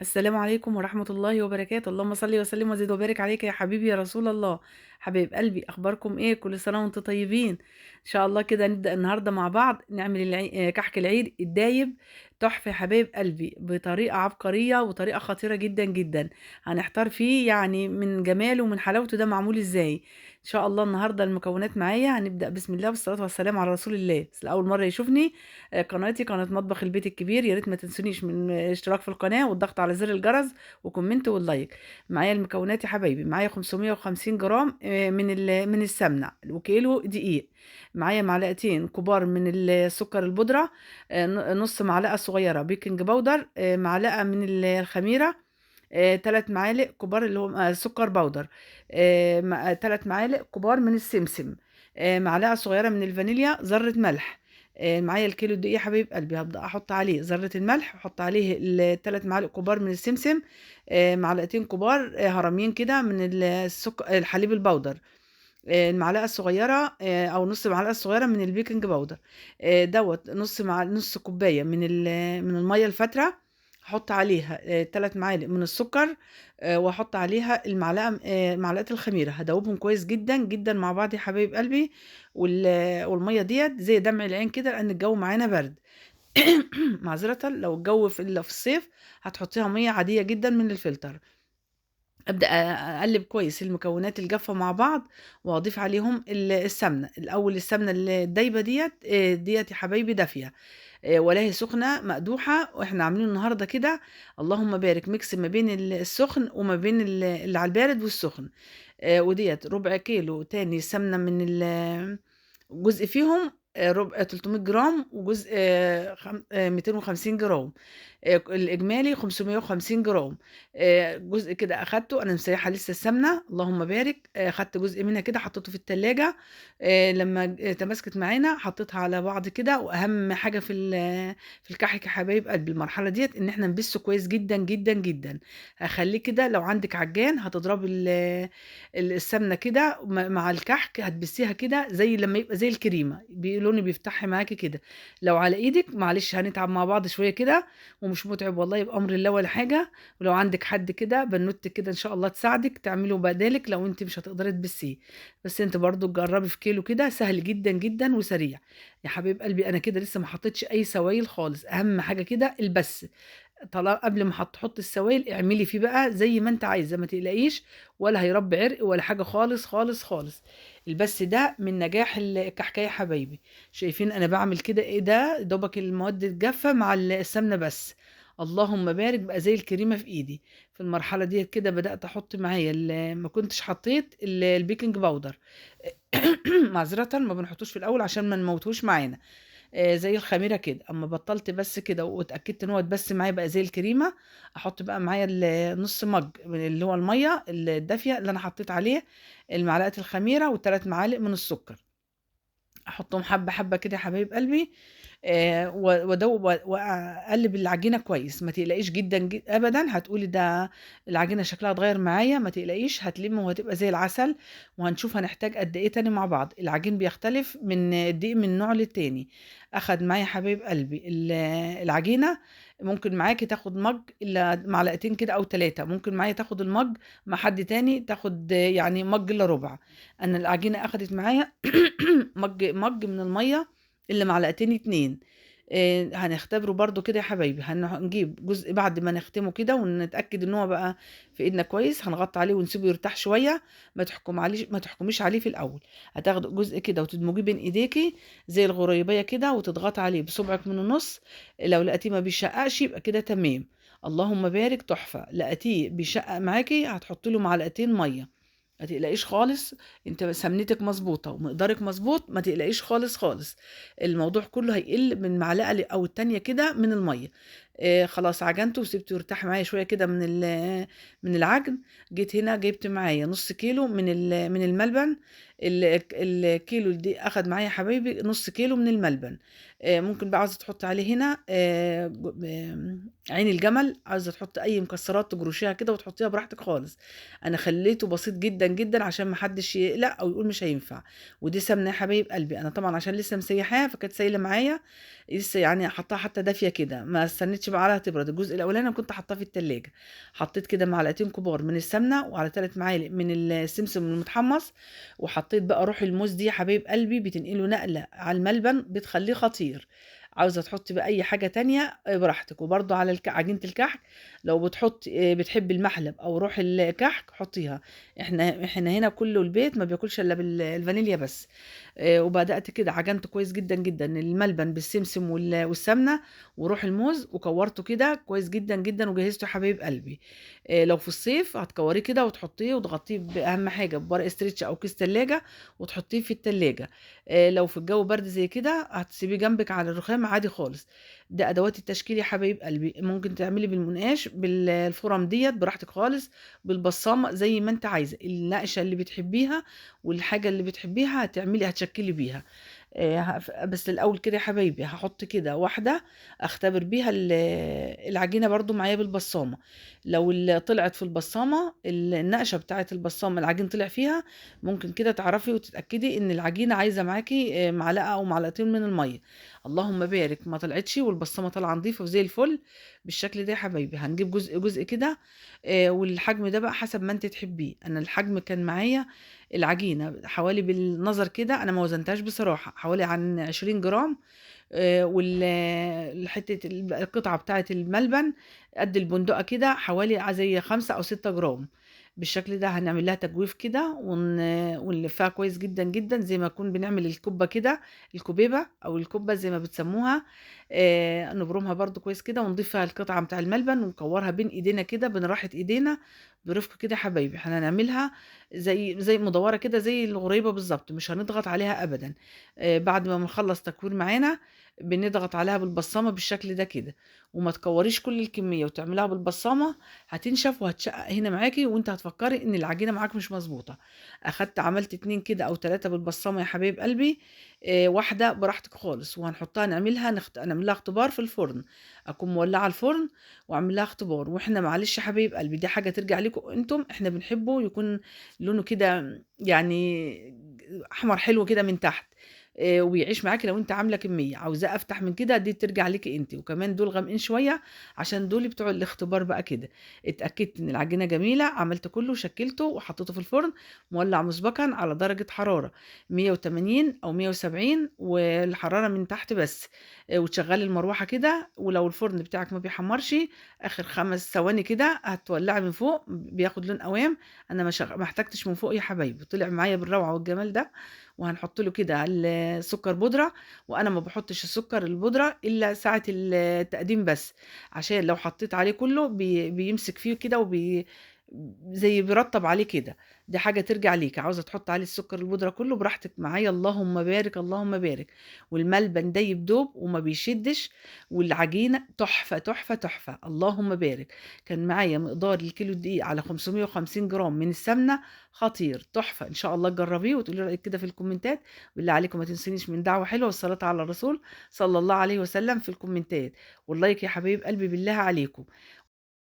السلام عليكم ورحمة الله وبركاته. اللهم صل وسلم وزد وبارك عليك يا حبيبي يا رسول الله. حبايب قلبي، اخباركم ايه؟ كل سنة وانتم طيبين ان شاء الله. كده نبدأ النهاردة مع بعض نعمل كحك العيد الدايب. تحفة يا حبايب قلبي، بطريقة عبقرية وطريقة خطيرة جدا جدا. هنحتار فيه يعني من جماله ومن حلاوته ده معمول ازاي. ان شاء الله النهاردة المكونات معايا. هنبدأ بسم الله والصلاة والسلام على رسول الله. بس لأول مرة يشوفني قناتي قناة مطبخ البيت الكبير، يا ريت ما تنسونيش من اشتراك في القناة والضغط على زر الجرس وكومنت واللايك. معايا المكونات يا حبايبي. معايا 550 جرام من السمنة وكيلو دقيق. معايا معلقتين كبار من السكر البودرة، نص معلقة صغيرة بيكنج باودر، معلقة من الخميرة، 3 معالق كبار اللي هو سكر باودر، 3 معالق كبار من السمسم، معلقة صغيرة من الفانيليا، ذرة ملح. معايا الكيلو دقيق يا حبيب قلبي، هبدأ أحط عليه ذرة الملح وأحط عليه ال3 معالق كبار من السمسم، معلقتين كبار هرمين كده من الحليب البودر، المعلقة الصغيرة أو نص معلقة صغيرة من البيكنج باودر، دوت نص كوباية من المية الفاترة. هحط عليها 3 معالق من السكر، واحط عليها معلقة الخميرة. هدوبهم كويس جدا جدا مع بعض يا حبايب قلبي. والمية ديت زي دمع العين كده لأن الجو معانا برد. معذرة، لو الجو في الصيف هتحطيها مية عادية جدا من الفلتر. ابدا اقلب كويس المكونات الجافه مع بعض، واضيف عليهم السمنه. الاول السمنه الدايبه ديت يا حبايبي دافيه، ولا هي سخنه مقدوحه، واحنا عاملين النهارده كده اللهم بارك ميكس ما بين السخن وما بين اللي على البارد والسخن. وديت ربع كيلو تاني سمنه من جزء فيهم ربع 300 جرام، وجزء 250 جرام، الإجمالي 550 جرام. جزء كده أخدته أنا مسيحة لسه السمنة اللهم بارك، أخدت جزء منها كده حطيته في التلاجة. لما تماسكت معانا حطيتها على بعض كده. وأهم حاجة في الكحك يا حبايب قلبي المرحلة ديت إن احنا نبسه كويس جدا جدا جدا. هخليه كده لو عندك عجان هتضربي السمنة كده مع الكحك، هتبسيها كده زي لما يبقى زي الكريمة، لوني بيفتحي معاكي كده. لو على ايدك معلش هنتعب مع بعض شوية كده، ومش متعب والله بأمر الله ولا حاجة. ولو عندك حد كده بنوت كده ان شاء الله تساعدك تعمله بدالك لو انت مش هتقدري تبسيه. بس انت برضو تجربي في كيلو كده سهل جدا جدا وسريع. يا حبيب قلبي انا كده لسه ما حطيتش اي سوائل خالص. اهم حاجة كده البس. طلع قبل ما تحط السوائل اعملي فيه بقى زي ما انت عايزه، ما تقلقيش، ولا هيربي عرق ولا حاجه خالص خالص خالص. البس ده من نجاح الكحكايه يا حبايبي. شايفين انا بعمل كده ايه؟ ده دوبك المواد الجافه مع السمنه بس. اللهم بارك بقى زي الكريمه في ايدي. في المرحله دي كده بدات احط معايا ما كنتش حطيت البيكنج باودر. معذره ما بنحطوش في الاول عشان ما نموتوش معانا. زي الخميره كده. اما بطلت بس كده واتاكدت ان هو اتبس معايا بقى زي الكريمه، احط بقى معايا نص مج من اللي هو الميه الدافيه اللي انا حطيت عليه المعلقه الخميره و3 معالق من السكر. احطهم حبه حبه كده يا حبايب قلبي. وادوب واقلب العجينه كويس. ما تقلقيش جدا ابدا هتقولي ده العجينه شكلها اتغير معايا. ما تقلقيش هتلم وهتبقى زي العسل. وهنشوف هنحتاج قد ايه تاني مع بعض. العجين بيختلف من الدقيق من نوع للتاني. اخد معايا حبايب قلبي العجينه ممكن معاكي تاخد مج الا معلقتين كده او 3. ممكن معايا تاخد المج، مع حد تاني تاخد يعني مج الا ربع. انا العجينه اخدت معايا مج من الميه اللي معلقتين 2. هنختبره برضو كده يا حبايبي. هنجيب جزء بعد ما نختمه كده ونتأكد ان هو بقى في ايدنا كويس. هنغطي عليه ونسيبه يرتاح شوية. ما تحكميش عليه في الاول. هتاخد جزء كده وتدمجيه بين ايديكي زي الغريبية كده وتضغطي عليه بصبعك من النص. لو لقيتيه ما بيشققش يبقى كده تمام. اللهم بارك تحفة. لقيتيه بيشقق معاكي هتحطي له معلقتين مية. ما تقلقيش خالص. انت سمنتك مظبوطه ومقدارك مظبوط، ما تقلقيش خالص خالص. الموضوع كله هيقل من معلقه او التانية كده من الميه. خلاص عجنته وسبته يرتاح معايا شويه كده من العجن. جيت هنا جبت معايا نص كيلو من الملبن. الكيلو دي اخد معايا يا حبايبي نص كيلو من الملبن. ممكن بقى عاوزه تحط عليه هنا عين الجمل. عاوزه تحط اي مكسرات تجروشيها كده وتحطيها براحتك خالص. انا خليته بسيط جدا جدا عشان ما حدش يقلق او يقول مش هينفع. ودي سمنه يا حبايب قلبي. انا طبعا عشان لسه مسيحاها فكانت سايله معايا لسه، يعني حطها حتى دافيه كده، ما استنيتش واسيبها عليها تبرد. الجزء الاولاني انا كنت حاطاه في التلاجة. حطيت كده معلقتين كبار من السمنه وعلى 3 معالق من السمسم المتحمص، وحطيت بقى روح الموز دي يا حبايب قلبي، بتنقله نقله على الملبن بتخليه خطير. عاوزه تحطي بقى اي حاجه تانية براحتك. وبرضو على عجينه الكحك، لو بتحط بتحبي المحلب او روح الكحك حطيها. احنا هنا كله البيت ما بياكلش الا بالفانيليا بس. وبدأت كده عجنت كويس جدا جدا الملبن بالسمسم والسمنة وروح الموز، وكورته كده كويس جدا جدا وجهزته يا حبايب قلبي. لو في الصيف هتكوريه كده وتحطيه وتغطيه بأهم حاجة بورق استرتش أو كيس تلاجة وتحطيه في التلاجة. لو في الجو برد زي كده هتسيبيه جنبك على الرخام عادي خالص. ده أدوات التشكيل يا حبايب قلبي. ممكن تعملي بالمنقاش بالفرم ديت براحتك خالص، بالبصامة زي ما انت عايزة، النقشة اللي بتحبيها والحاجة اللي بتحبيها هتعملي هتشكلي بيها. بس الأول كده يا حبايبي هحط كده واحدة أختبر بيها العجينة برضو معايا بالبصامة. لو اللي طلعت في البصامة النقشة بتاعت البصامة العجين طلع فيها، ممكن كده تعرفي وتتأكدي إن العجينة عايزة معاكي معلقة أو معلقتين من المية. اللهم بارك ما طلعتش والبصامة طالعة نظيفة وزي الفل بالشكل ده يا حبايبي، هنجيب جزء جزء كده. والحجم ده بقى حسب ما انت تحبيه. انا الحجم كان معايا العجينة حوالي بالنظر كده، انا ما وزنتهاش بصراحة، حوالي عن 20 جرام. والحتة القطعة بتاعة الملبن قد البندقة كده حوالي زي 5 أو 6 جرام. بالشكل ده هنعمل لها تجويف كده ونلفها كويس جدا جدا زي ما نكون بنعمل الكبة كده، الكبيبة أو الكبة زي ما بتسموها. نبرمها برضو كويس كده ونضيف فيها القطعة بتاع الملبن ونكورها بين ايدينا كده، بين راحة ايدينا برفق كده يا حبايبي. احنا هنعملها زي مدورة كده زي الغريبة بالظبط، مش هنضغط عليها أبدا. بعد ما بنخلص تكوير معانا بنضغط عليها بالبصامة بالشكل ده كده. وما تكوريش كل الكمية وتعملها بالبصامة، هتنشف وهتشقق هنا معاكي وانت هتفكري ان العجينة معاك مش مظبوطة. اخدت عملت 2 كده او 3 بالبصامة يا حبايب قلبي. واحدة براحتك خالص، وهنحطها نعمل لها اختبار في الفرن. اكون مولعة الفرن واعمل لها اختبار. واحنا معلش يا حبايب قلبي دي حاجة ترجع لكم انتم، احنا بنحبه يكون لونه كده يعني احمر حلو كده من تحت. ويعيش معاكي. لو انت عامله كميه عاوزاه افتح من كده دي ترجع ليكي انت. وكمان دول غامقين شويه عشان دول بتوع الاختبار بقى كده. اتاكدت ان العجينه جميله، عملت كله وشكلته وحطيته في الفرن مولع مسبقا على درجه حراره 180 او 170 والحراره من تحت بس. وتشغلي المروحه كده. ولو الفرن بتاعك ما بيحمرش اخر 5 ثواني كده هتولعي من فوق بياخد لون قوام. انا ما احتجتش من فوق يا حبايبي، طلع معايا بالروعه والجمال ده. وهنحط له كده السكر بودرة. وانا ما بحطش السكر البودرة الا ساعة التقديم بس، عشان لو حطيت عليه كله بيمسك فيه كده زي بيرطب عليه كده. دي حاجة ترجع ليك، عاوزة تحط عليه السكر البودرة كله براحتك معايا. اللهم بارك اللهم بارك. والملبن ده يدوب وما بيشدش، والعجينة تحفة تحفة تحفة. اللهم بارك. كان معايا مقدار الكيلو دقيق على 550 جرام من السمنة، خطير تحفة. ان شاء الله تجربيه وتقولي رأيك كده في الكومنتات. بالله عليكم ما تنسونيش من دعوة حلوة والصلاة على الرسول صلى الله عليه وسلم في الكومنتات، واللايك يا حبايب قلبي بالله عليكم.